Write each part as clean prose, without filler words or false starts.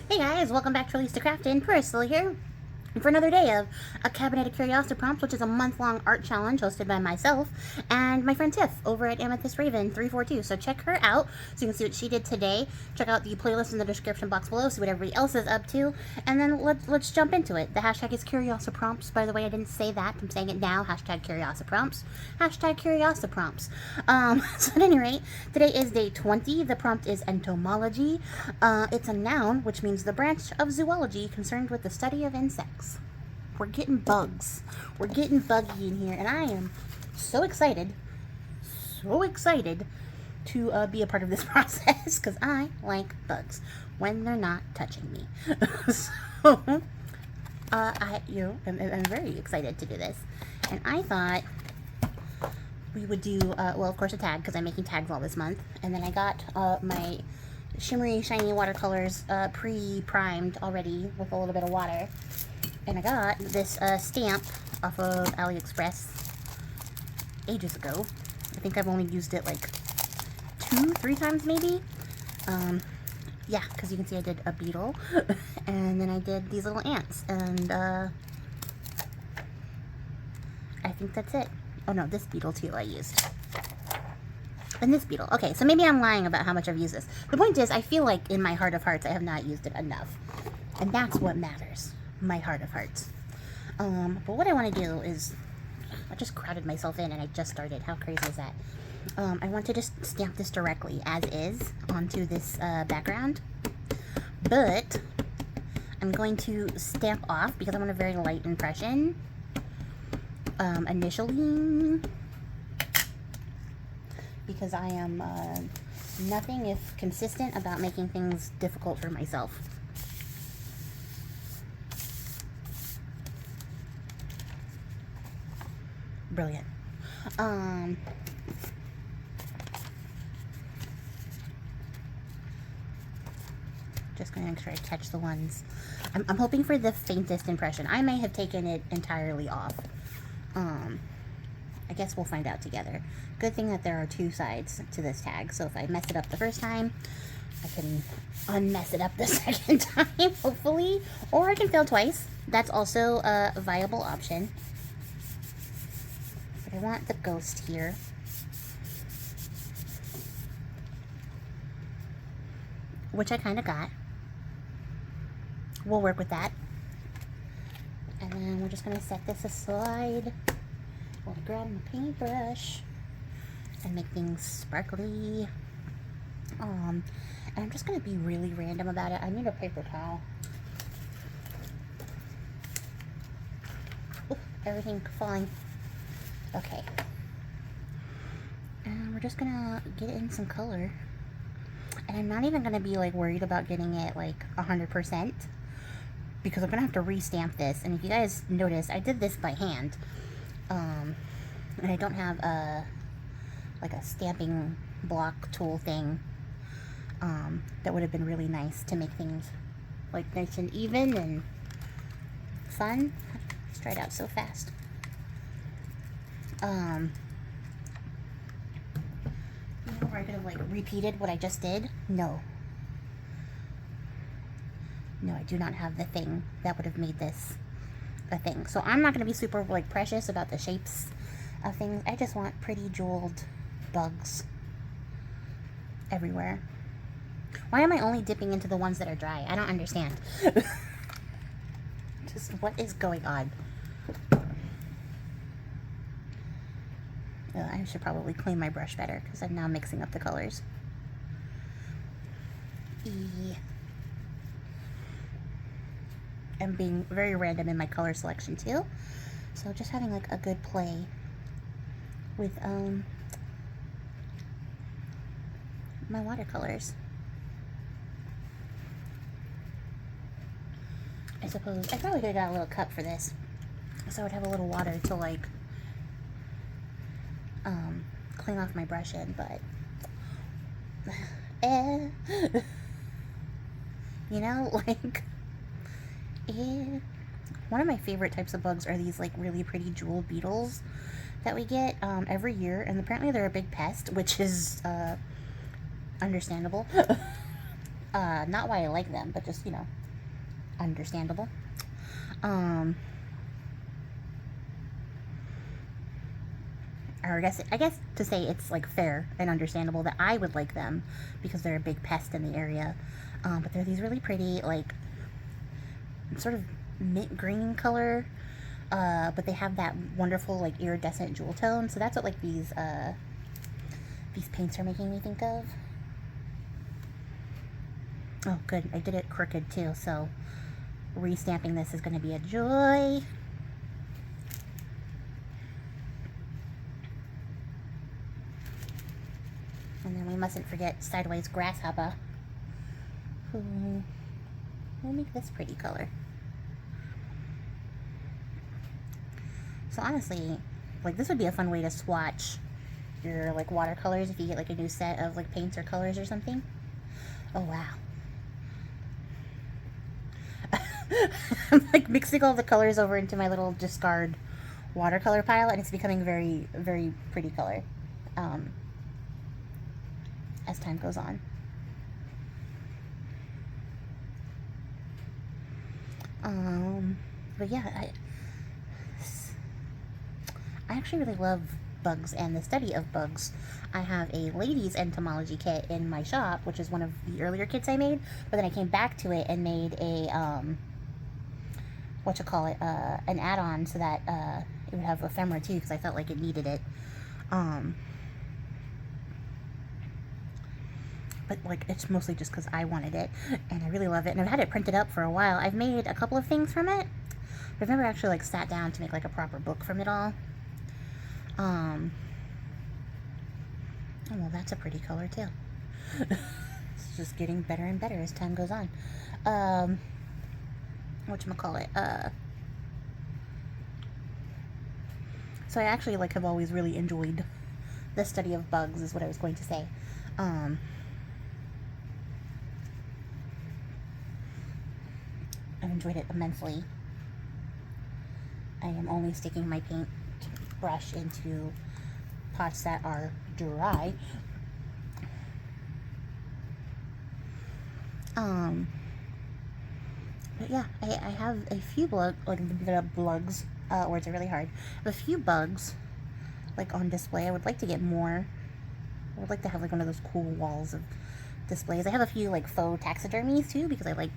Hey guys, welcome back to releasethecraftin. Priscilla here for another day of a Cabinet of Curiosiprompts, which is a month-long art challenge hosted by myself and my friend Tiff over at Amethyst Raven 342. So check her out so you can see what she did today. Check out the playlist in the description box below, see what everybody else is up to, and then let's jump into it. The hashtag is Curiosiprompts. By the way, I didn't say that. I'm saying it now. Hashtag Curiosiprompts. Hashtag Curiosiprompts. So at any rate, today is day 20. The prompt is Entomology. It's a noun, which means the branch of zoology concerned with the study of insects. We're getting bugs. We're getting buggy in here, and I am so excited to be a part of this process because I like bugs when they're not touching me. So, I'm very excited to do this, and I thought we would do, well, of course, a tag because I'm making tags all this month, and then I got my shimmery, shiny watercolors pre-primed already with a little bit of water. And I got this stamp off of AliExpress ages ago. I think I've only used it like 2-3 times maybe. Yeah, because you can see I did a beetle. And then I did these little ants. And I think that's it. Oh no, this beetle too I used. And this beetle. Okay, so maybe I'm lying about how much I've used this. The point is, I feel like in my heart of hearts I have not used it enough. And that's what matters. My heart of hearts. But what I want to do is, I just crowded myself in and I just started. How crazy is that? I want to just stamp this directly as is onto this background, but I'm going to stamp off because I want a very light impression initially, because I am nothing if consistent about making things difficult for myself. Brilliant. Just going to try to catch the ones. I'm hoping for the faintest impression. I may have taken it entirely off. I guess we'll find out together. Good thing that there are 2 sides to this tag, so if I mess it up the first time, I can unmess it up the second time, hopefully. Or I can fail twice. That's also a viable option. I want the ghost here. Which I kind of got. We'll work with that. And then we're just going to set this aside. I'm going to grab my paintbrush and make things sparkly. And I'm just going to be really random about it. I need a paper towel. Ooh, everything falling. Okay, and we're just gonna get in some color, and I'm not even gonna be like worried about getting it like 100% because I'm gonna have to re-stamp this. And if you guys notice, I did this by hand, and I don't have a like a stamping block tool thing that would have been really nice to make things like nice and even and fun. It's dried out so fast. You know where I could have like repeated what I just did? No. No, I do not have the thing that would have made this a thing. So I'm not going to be super like precious about the shapes of things. I just want pretty jeweled bugs everywhere. Why am I only dipping into the ones that are dry? I don't understand. Just what is going on? I should probably clean my brush better because I'm now mixing up the colors. I'm being very random in my color selection too. So just having like a good play with my watercolors. I suppose I probably could have got a little cup for this, so I would have a little water to like clean off my brush in, but you know, like one of my favorite types of bugs are these like really pretty jewel beetles that we get every year, and apparently they're a big pest, which is understandable. Not why I like them, but just, you know, understandable. Or I guess to say it's like fair and understandable that I would like them because they're a big pest in the area. But they're these really pretty, like, sort of mint green color, but they have that wonderful, like, iridescent jewel tone. So that's what, like, these paints are making me think of. Oh, good. I did it crooked too, so restamping this is going to be a joy. And then we mustn't forget Sideways Grasshopper, who will make this pretty color. So honestly, like, this would be a fun way to swatch your, like, watercolors if you get, like, a new set of, like, paints or colors or something. Oh, wow. I'm, like, mixing all the colors over into my little discard watercolor pile, and it's becoming very, very pretty color as time goes on. But yeah, I actually really love bugs and the study of bugs. I have a ladies' entomology kit in my shop, which is one of the earlier kits I made, but then I came back to it and made a, an add-on so that it would have ephemera too, because I felt like it needed it. But, like, it's mostly just because I wanted it, and I really love it, and I've had it printed up for a while. I've made a couple of things from it, but I've never actually, like, sat down to make, like, a proper book from it all. Oh, well, that's a pretty color, too. It's just getting better and better as time goes on. Whatchamacallit, so I actually, like, have always really enjoyed the study of bugs, is what I was going to say. I've enjoyed it immensely. I am only sticking my paint brush into pots that are dry. But yeah, I have a few words are really hard. I have a few bugs, like, on display. I would like to get more. I would like to have, like, one of those cool walls of displays. I have a few, like, faux taxidermies too, because I like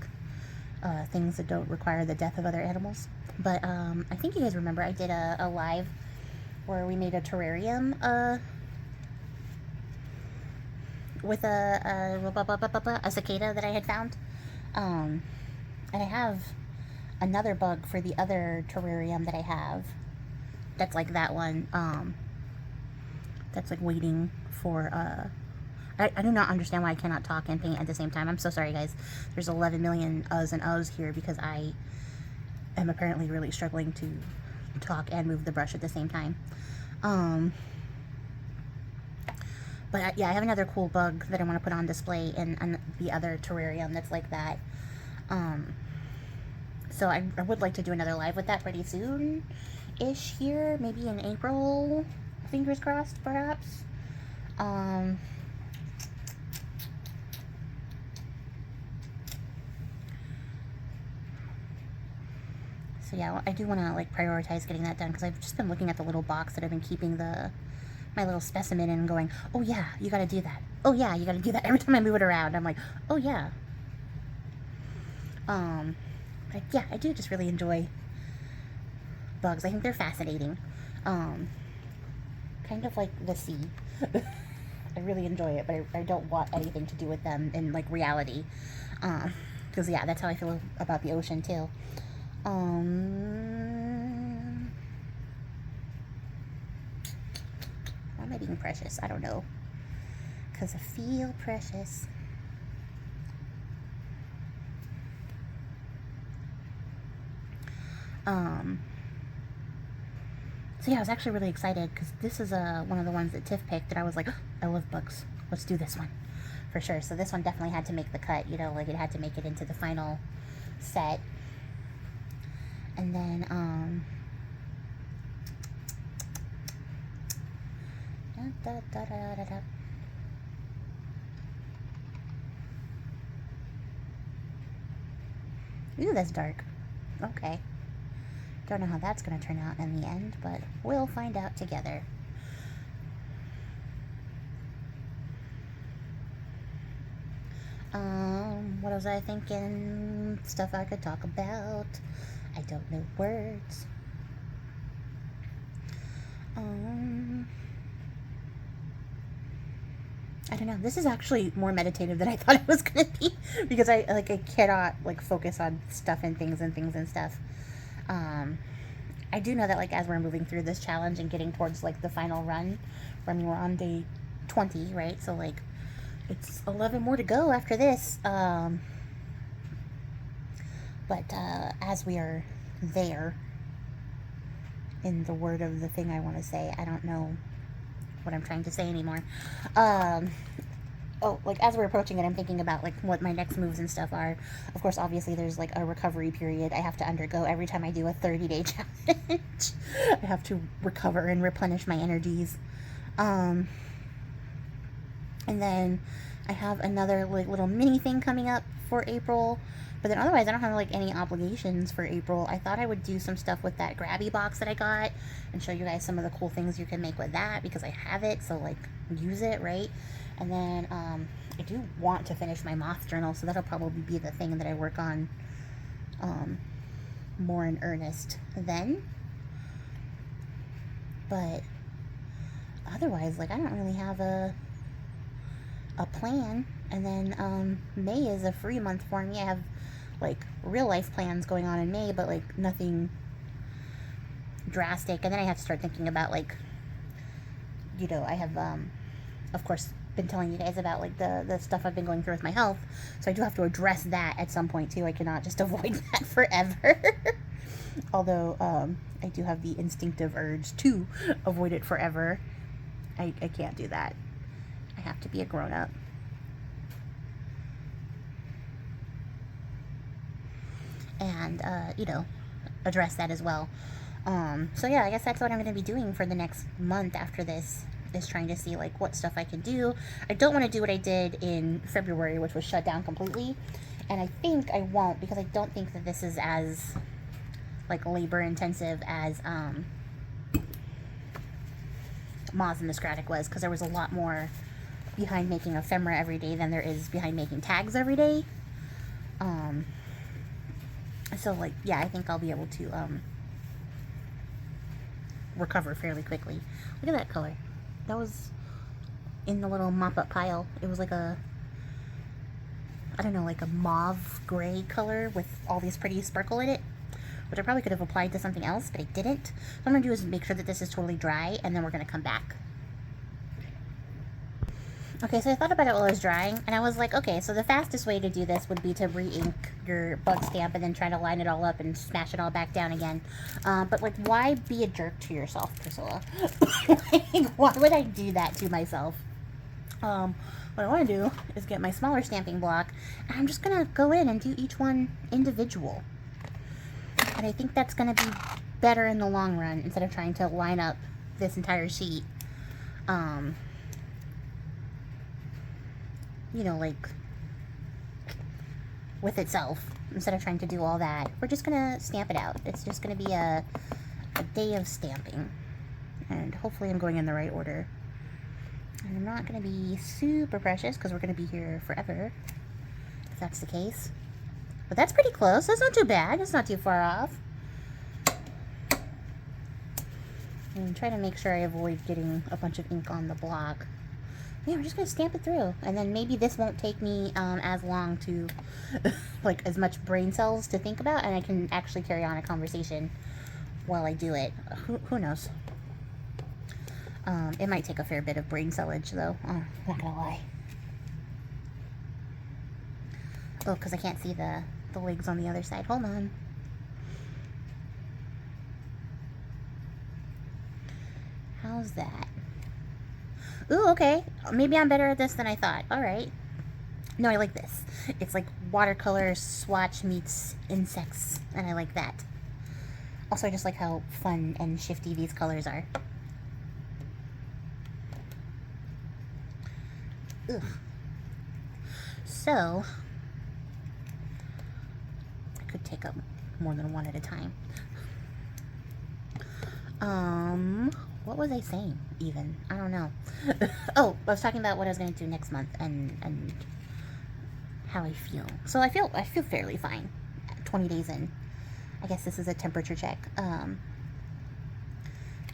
things that don't require the death of other animals. But I think you guys remember I did a live where we made a terrarium with a cicada that I had found. And I have another bug for the other terrarium that I have. That's like that one. That's like waiting for I do not understand why I cannot talk and paint at the same time. I'm so sorry, guys. There's 11 million uhs and uhs here because I am apparently really struggling to talk and move the brush at the same time. But yeah, I have another cool bug that I want to put on display in the other terrarium that's like that. So I would like to do another live with that pretty soon-ish here. Maybe in April. Fingers crossed, perhaps. So yeah, I do want to, like, prioritize getting that done because I've just been looking at the little box that I've been keeping my little specimen in and going, oh yeah, you gotta do that. Oh yeah, you gotta do that. Every time I move it around, I'm like, oh yeah. But yeah, I do just really enjoy bugs. I think they're fascinating. Kind of like the sea. I really enjoy it, but I don't want anything to do with them in, like, reality. Because yeah, that's how I feel about the ocean too. Why am I being precious? I don't know. Because I feel precious. So yeah, I was actually really excited because this is one of the ones that Tiff picked, and I was like, oh, I love bugs. Let's do this one for sure. So this one definitely had to make the cut, you know, like it had to make it into the final set. And then, Ooh, that's dark. Okay. Don't know how that's going to turn out in the end, but we'll find out together. What was I thinking? Stuff I could talk about. I don't know words. I don't know. This is actually more meditative than I thought it was gonna be because I cannot like focus on stuff and things and stuff. I do know that like as we're moving through this challenge and getting towards like the final run, I mean we're on day 20, right? So like it's 11 more to go after this. But as we are there, in the word of the thing I want to say, I don't know what I'm trying to say anymore. Oh, like as we're approaching it, I'm thinking about like what my next moves and stuff are. Of course, obviously there's like a recovery period I have to undergo every time I do a 30-day challenge. I have to recover and replenish my energies. And then I have another like little mini thing coming up for April. But then otherwise I don't have like any obligations for April. I thought I would do some stuff with that grabby box that I got and show you guys some of the cool things you can make with that because I have it, so like use it, right? And then I do want to finish my moth journal, so that'll probably be the thing that I work on more in earnest then. But otherwise, like I don't really have a plan. And then May is a free month for me. I have like real life plans going on in May, but like nothing drastic. And then I have to start thinking about like, you know, I have of course been telling you guys about like the stuff I've been going through with my health, so I do have to address that at some point too. I cannot just avoid that forever. Although I do have the instinctive urge to avoid it forever. I can't do that. I have to be a grown-up. And, you know, address that as well. So yeah, I guess that's what I'm going to be doing for the next month after this, is trying to see, like, what stuff I can do. I don't want to do what I did in February, which was shut down completely. And I think I won't, because I don't think that this is as, like, labor-intensive as, Moz and the Scratic was, because there was a lot more behind making ephemera every day than there is behind making tags every day. So, like, yeah, I think I'll be able to, recover fairly quickly. Look at that color. That was in the little mop-up pile. It was like a, I don't know, like a mauve gray color with all these pretty sparkle in it, which I probably could have applied to something else, but I didn't. So what I'm going to do is make sure that this is totally dry, and then we're going to come back. Okay, so I thought about it while I was drying, and I was like, okay, so the fastest way to do this would be to re-ink your bug stamp and then try to line it all up and smash it all back down again. But, like, why be a jerk to yourself, Priscilla? Like, why would I do that to myself? What I want to do is get my smaller stamping block, and I'm just going to go in and do each one individual. And I think that's going to be better in the long run, instead of trying to line up this entire sheet. You know, like, with itself, instead of trying to do all that. We're just gonna stamp it out. It's just gonna be a day of stamping. And hopefully I'm going in the right order. And I'm not gonna be super precious, because we're gonna be here forever, if that's the case. But that's pretty close. That's not too bad. It's not too far off. And try to make sure I avoid getting a bunch of ink on the block. Yeah, we're just going to stamp it through. And then maybe this won't take me as long to, like, as much brain cells to think about. And I can actually carry on a conversation while I do it. Who knows? It might take a fair bit of brain cellage, though. I'm not going to lie. Oh, because I can't see the legs on the other side. Hold on. How's that? Ooh, okay. Maybe I'm better at this than I thought. Alright. No, I like this. It's like watercolor swatch meets insects, and I like that. Also, I just like how fun and shifty these colors are. Ugh. So, I could take up more than one at a time. What was I saying, even? I don't know. Oh, I was talking about what I was going to do next month and how I feel. So I feel fairly fine. 20 days in. I guess this is a temperature check.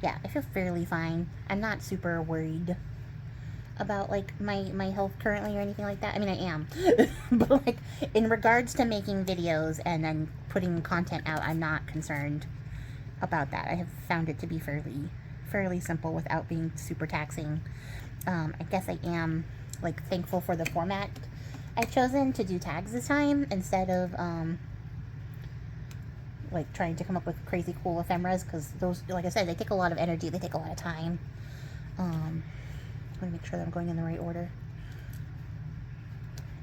Yeah, I feel fairly fine. I'm not super worried about, like, my health currently or anything like that. I mean, I am. But, like, in regards to making videos and then putting content out, I'm not concerned about that. I have found it to be fairly simple without being super taxing. I guess I am, like, thankful for the format I've chosen to do tags this time instead of, like, trying to come up with crazy cool ephemeras, because those, like I said, they take a lot of energy, they take a lot of time. I want to make sure that I'm going in the right order.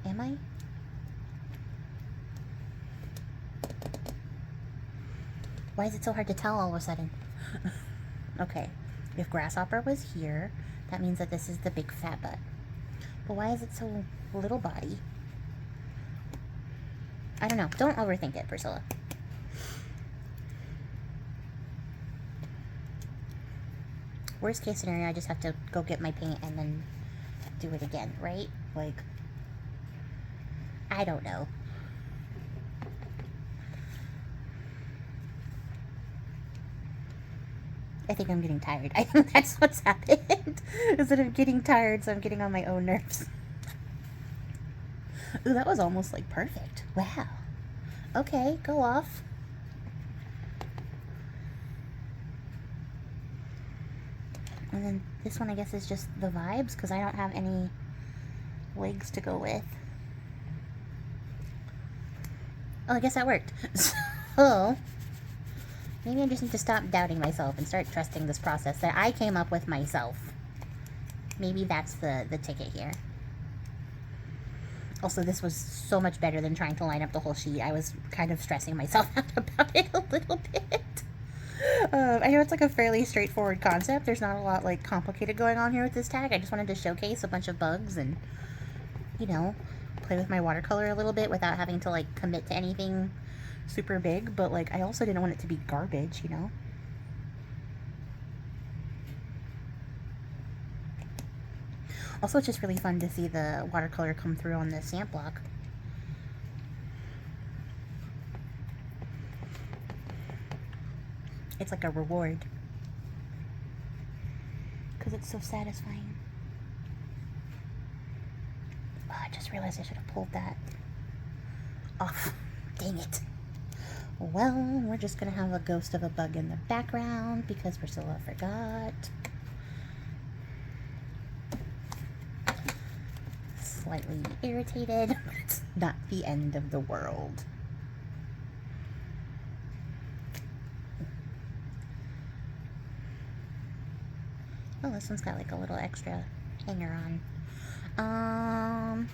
Am I? Why is it so hard to tell all of a sudden? Okay, if Grasshopper was here, that means that this is the big fat butt. But why is it so little body? I don't know. Don't overthink it, Priscilla. Worst case scenario, I just have to go get my paint and then do it again, right? Like, I don't know. I think I'm getting tired. I think that's what's happened. Is that I'm getting tired, so I'm getting on my own nerves. Ooh, that was almost, like, perfect. Wow. Okay, go off. And then this one, I guess, is just the vibes, because I don't have any legs to go with. Oh, I guess that worked. So, maybe I just need to stop doubting myself and start trusting this process that I came up with myself. Maybe that's the ticket here. Also, this was so much better than trying to line up the whole sheet. I was kind of stressing myself out about it a little bit. I know it's like a fairly straightforward concept. There's not a lot, like, complicated going on here with this tag. I just wanted to showcase a bunch of bugs and, you know, play with my watercolor a little bit without having to, like, commit to anything super big. But, like, I also didn't want it to be garbage, you know? Also, it's just really fun to see the watercolor come through on the stamp block. It's like a reward. Because it's so satisfying. Oh, I just realized I should have pulled that off. Dang it. Well, we're just going to have a ghost of a bug in the background because Priscilla forgot. Slightly irritated. It's not the end of the world. Oh, this one's got like a little extra hanger on.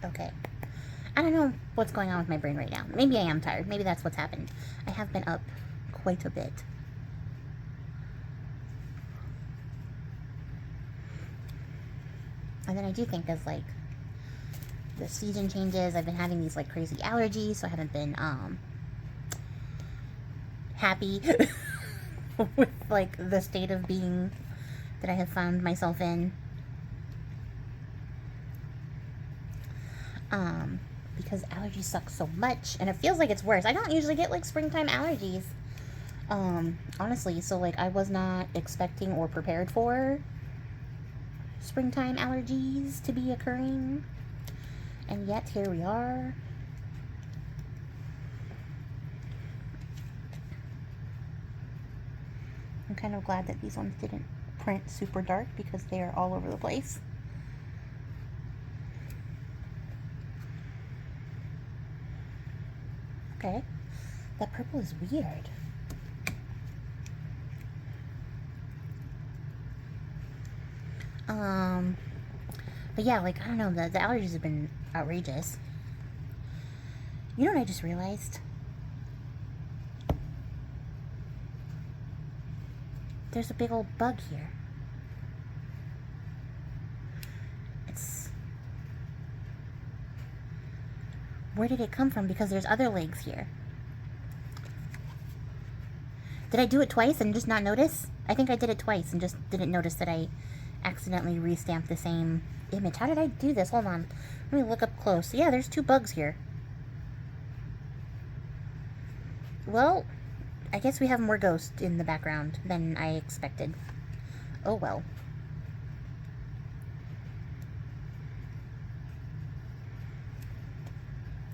Okay. I don't know what's going on with my brain right now. Maybe I am tired. Maybe that's what's happened. I have been up quite a bit. And then I do think as, like, the season changes, I've been having these, like, crazy allergies, so I haven't been, happy with, like, the state of being that I have found myself in. Because allergies suck so much, and it feels like it's worse. I don't usually get, like, springtime allergies, honestly, so, like, I was not expecting or prepared for springtime allergies to be occurring, and yet here we are. I'm kind of glad that these ones didn't print super dark because they are all over the place. Okay, that purple is weird. But yeah, like, I don't know, the allergies have been outrageous. You know what I just realized? There's a big old bug here. Where did it come from? Because there's other legs here. Did I do it twice and just not notice? I think I did it twice and just didn't notice that I accidentally restamped the same image. How did I do this? Hold on. Let me look up close. Yeah, there's 2 bugs here. Well, I guess we have more ghost in the background than I expected. Oh well.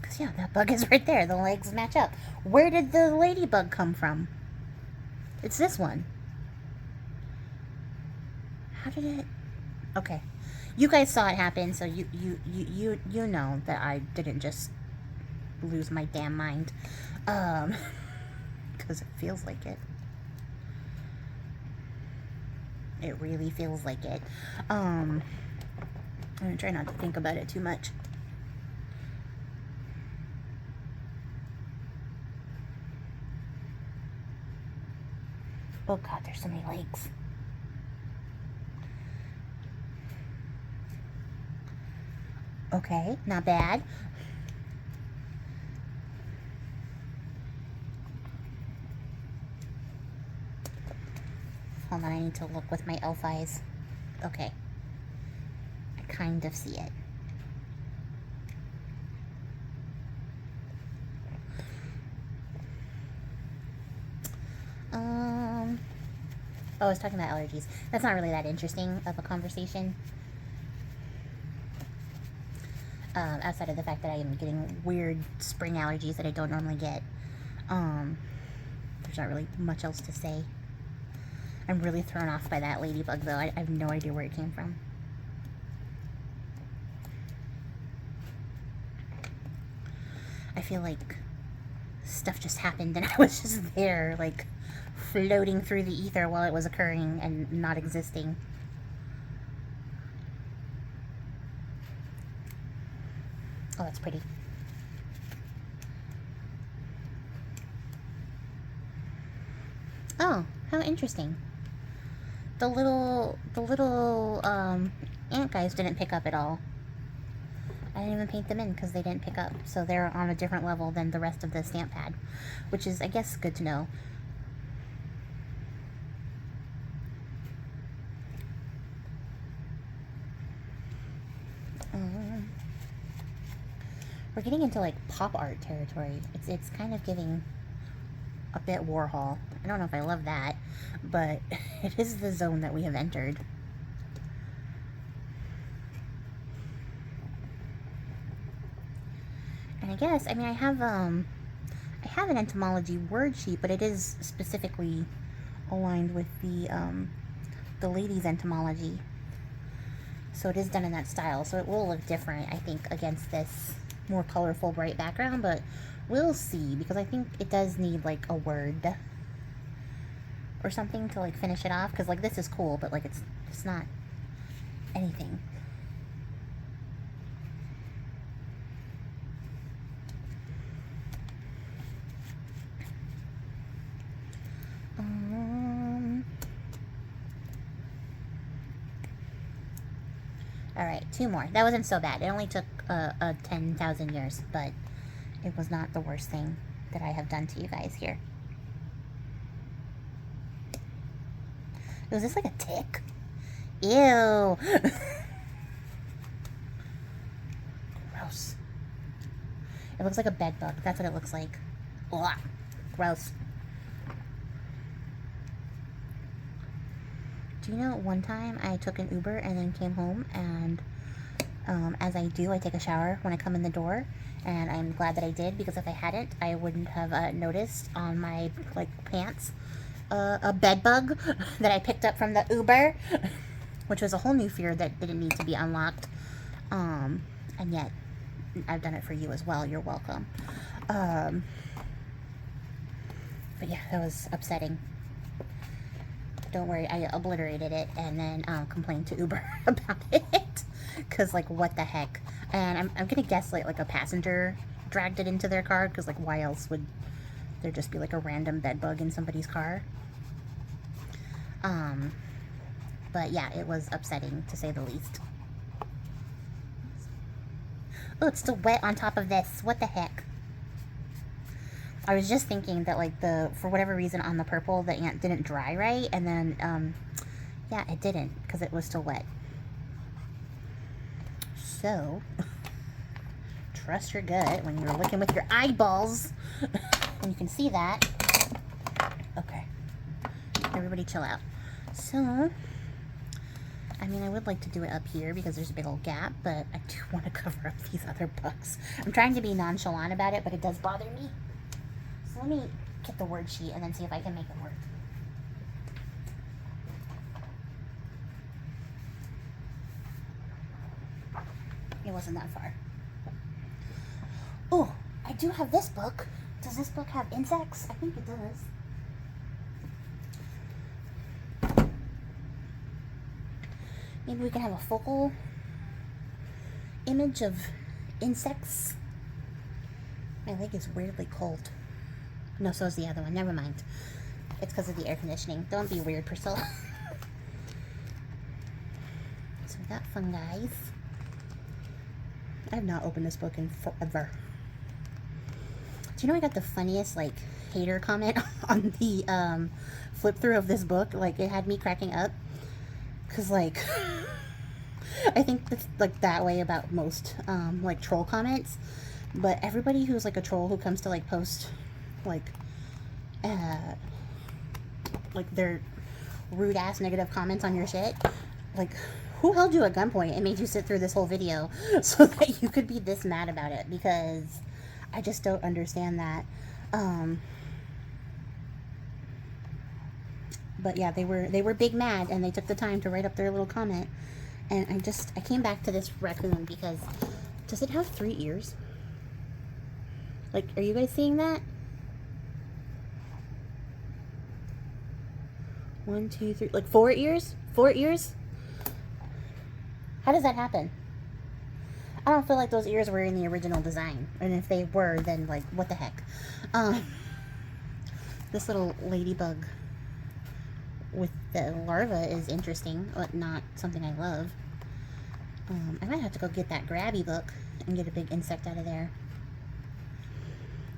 Because, yeah, that bug is right there. The legs match up. Where did the ladybug come from? It's this one. How did it... Okay. You guys saw it happen, so you know that I didn't just lose my damn mind. Because it feels like it. It really feels like it. I'm gonna try not to think about it too much. Oh god, there's so many legs. Okay, not bad. Hold on, I need to look with my elf eyes. Okay. I kind of see it. Oh, I was talking about allergies. That's not really that interesting of a conversation. Outside of the fact that I am getting weird spring allergies that I don't normally get. There's not really much else to say. I'm really thrown off by that ladybug, though. I have no idea where it came from. I feel like stuff just happened and I was just there, like, floating through the ether while it was occurring and not existing. Oh, that's pretty. Oh, how interesting. The little ant guys didn't pick up at all. I didn't even paint them in because they didn't pick up. So they're on a different level than the rest of the stamp pad, which is, I guess, good to know. We're getting into, like, pop art territory. It's kind of giving a bit Warhol. I don't know if I love that, but it is the zone that we have entered. And I guess, I mean, I have an entomology word sheet, but it is specifically aligned with the ladies' entomology. So it is done in that style, so it will look different, I think, against this more colorful, bright background, but we'll see, because I think it does need, like, a word or something to, like, finish it off, because, like, this is cool, but, like, it's not anything. Alright, 2 more. That wasn't so bad. It only took 10,000 years, but it was not the worst thing that I have done to you guys here. Was this like a tick? Ew! Gross. It looks like a bed bug. That's what it looks like. Ugh. Gross. Do you know, one time I took an Uber and then came home, and as I do, I take a shower when I come in the door, and I'm glad that I did, because if I hadn't, I wouldn't have noticed on my, like, pants a bed bug that I picked up from the Uber, which was a whole new fear that didn't need to be unlocked, and yet I've done it for you as well. You're welcome. But yeah, that was upsetting. Don't worry, I obliterated it and then complained to Uber about it, because, like, what the heck. And I'm gonna guess like a passenger dragged it into their car, because, like, why else would there just be, like, a random bed bug in somebody's car? But yeah, it was upsetting, to say the least. Oh, it's still wet on top of this. What the heck? I was just thinking that, like, for whatever reason on the purple, the ant didn't dry right, and then, yeah, it didn't, because it was still wet. So, trust your gut when you're looking with your eyeballs, and you can see that. Okay. Everybody chill out. So, I mean, I would like to do it up here because there's a big old gap, but I do want to cover up these other bugs. I'm trying to be nonchalant about it, but it does bother me. So let me get the word sheet and then see if I can make it work. It wasn't that far. Oh, I do have this book. Does this book have insects? I think it does. Maybe we can have a focal image of insects. My leg is weirdly cold. No, so is the other one. Never mind. It's because of the air conditioning. Don't be weird, Priscilla. So we got fungi. I have not opened this book in forever. Do you know I got the funniest, like, hater comment on the flip through of this book? Like, it had me cracking up. Because, like, I think it's, like, that way about most, like, troll comments. But everybody who's, like, a troll who comes to, like, post, like, their rude-ass negative comments on your shit, like, who held you at gunpoint and made you sit through this whole video so that you could be this mad about it? Because I just don't understand that. But yeah, they were big mad, and they took the time to write up their little comment. And I came back to this raccoon because, does it have 3 ears? Like, are you guys seeing that? 1, 2, 3, like 4 ears? 4 ears? How does that happen? I don't feel like those ears were in the original design. And if they were, then, like, what the heck? This little ladybug with the larva is interesting, but not something I love. I might have to go get that grabby book and get a big insect out of there.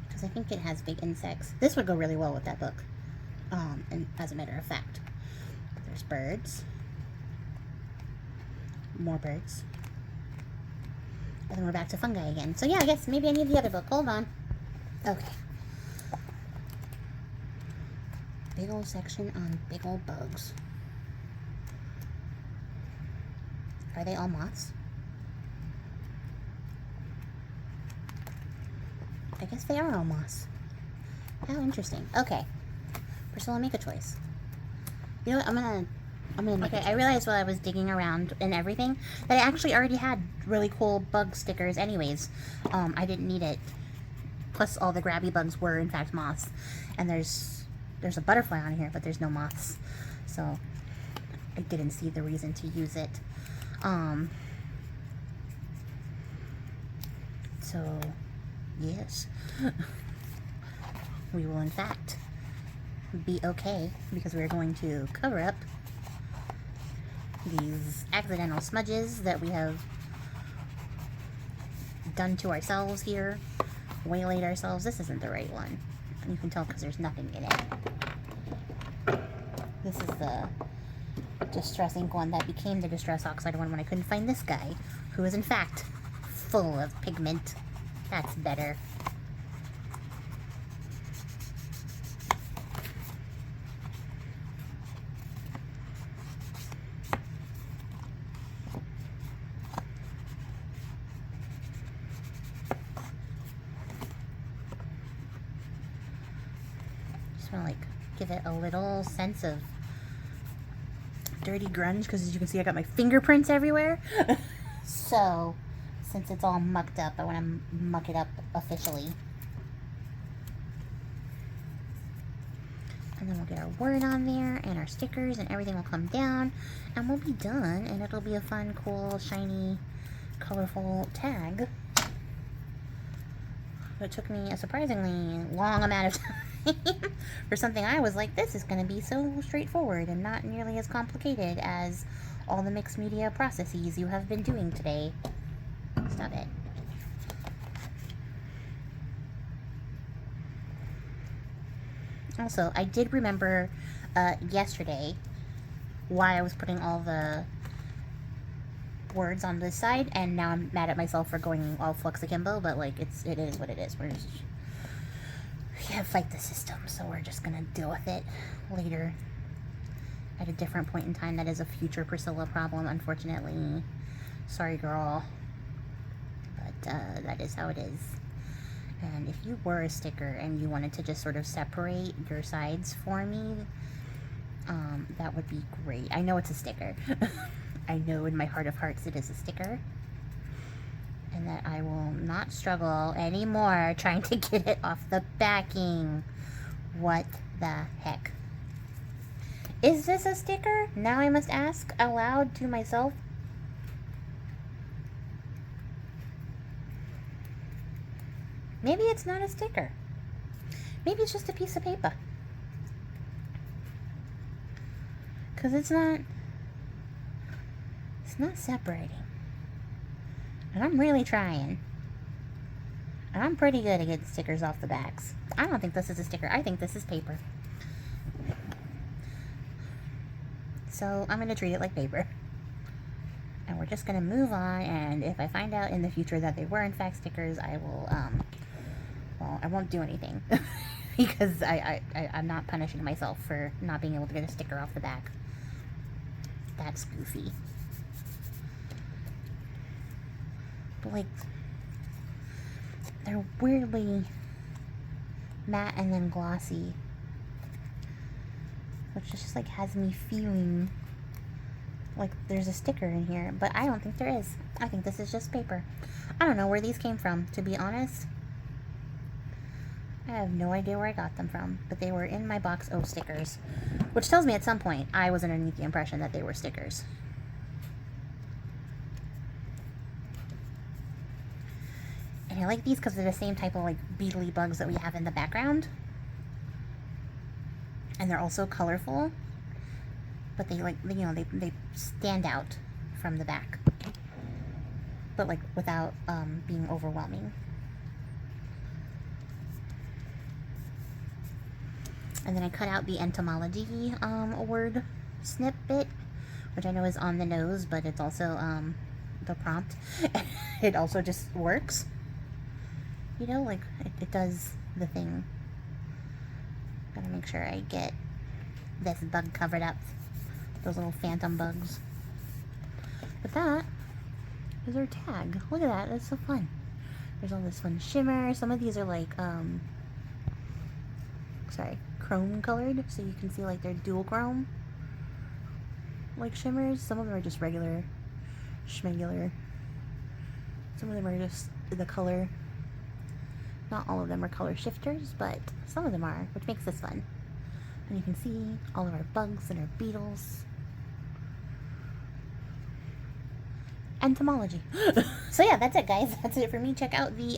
Because I think it has big insects. This would go really well with that book. And as a matter of fact. There's birds. More birds. And then we're back to fungi again. So yeah, I guess maybe I need the other book. Hold on. Okay. Big old section on big old bugs. Are they all moths? I guess they are all moths. How interesting. Okay. Priscilla, make a choice. You know what? I'm gonna make okay, I realized while I was digging around and everything that I actually already had really cool bug stickers anyways. I didn't need it. Plus all the grabby bugs were in fact moths. And there's a butterfly on here, but there's no moths. So I didn't see the reason to use it. So yes. We will in fact be okay because we're going to cover up these accidental smudges that we have done to ourselves here, waylaid ourselves. This isn't the right one. You can tell because there's nothing in it. This is the distress ink one that became the distress oxide one when I couldn't find this guy, who is in fact full of pigment. That's better. Just want to, like, give it a little sense of dirty grunge, because as you can see I got my fingerprints everywhere. So since it's all mucked up, I want to muck it up officially. And then we'll get our word on there and our stickers, and everything will come down and we'll be done, and it'll be a fun, cool, shiny, colorful tag. It took me a surprisingly long amount of time for something I was like, this is going to be so straightforward and not nearly as complicated as all the mixed media processes you have been doing today. Stop it. Also, I did remember yesterday why I was putting all the words on this side, and now I'm mad at myself for going all flux akimbo, but like it is what it is. We can't fight the system, so we're just gonna deal with it later at a different point in time. That is a future Priscilla problem, unfortunately. Sorry, girl, but that is how it is. And if you were a sticker and you wanted to just sort of separate your sides for me, that would be great. I know it's a sticker. I know in my heart of hearts it is a sticker. And that I will not struggle anymore trying to get it off the backing. What the heck? Is this a sticker? Now I must ask aloud to myself. Maybe it's not a sticker. Maybe it's just a piece of paper. Because it's not separating. And I'm really trying. And I'm pretty good at getting stickers off the backs. I don't think this is a sticker. I think this is paper. So I'm going to treat it like paper. And we're just going to move on. And if I find out in the future that they were in fact stickers, I will, well, I won't do anything. Because I'm not punishing myself for not being able to get a sticker off the back. That's goofy. But like, they're weirdly matte and then glossy, which just like has me feeling like there's a sticker in here, but I don't think there is. I think this is just paper. I don't know where these came from, to be honest. I have no idea where I got them from, but they were in my box of stickers, which tells me at some point I was underneath the impression that they were stickers. And I like these because they're the same type of like beetly bugs that we have in the background. And they're also colorful, but they like, you know, they stand out from the back, but like without being overwhelming. And then I cut out the entomology word snippet, which I know is on the nose, but it's also the prompt. It also just works. You know, like it does the thing. Gotta make sure I get this bug covered up. Those little phantom bugs. But that is our tag. Look at that. That's so fun. There's all this fun shimmer. Some of these are like, chrome colored, so you can see like they're dual chrome like shimmers. Some of them are just regular schmegular. Some of them are just the color. Not all of them are color shifters, but some of them are, which makes this fun. And you can see all of our bugs and our beetles. Entomology. So yeah, that's it, guys. That's it for me. Check out the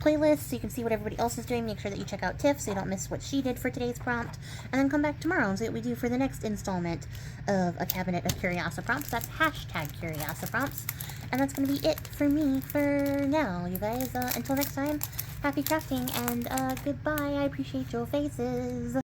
playlist so you can see what everybody else is doing. Make sure that you check out Tiff so you don't miss what she did for today's prompt. And then come back tomorrow and see what we do for the next installment of A Cabinet of Curiosiprompts. That's hashtag Curiosiprompts. And that's going to be it for me for now, you guys. Until next time, happy crafting and goodbye. I appreciate your faces.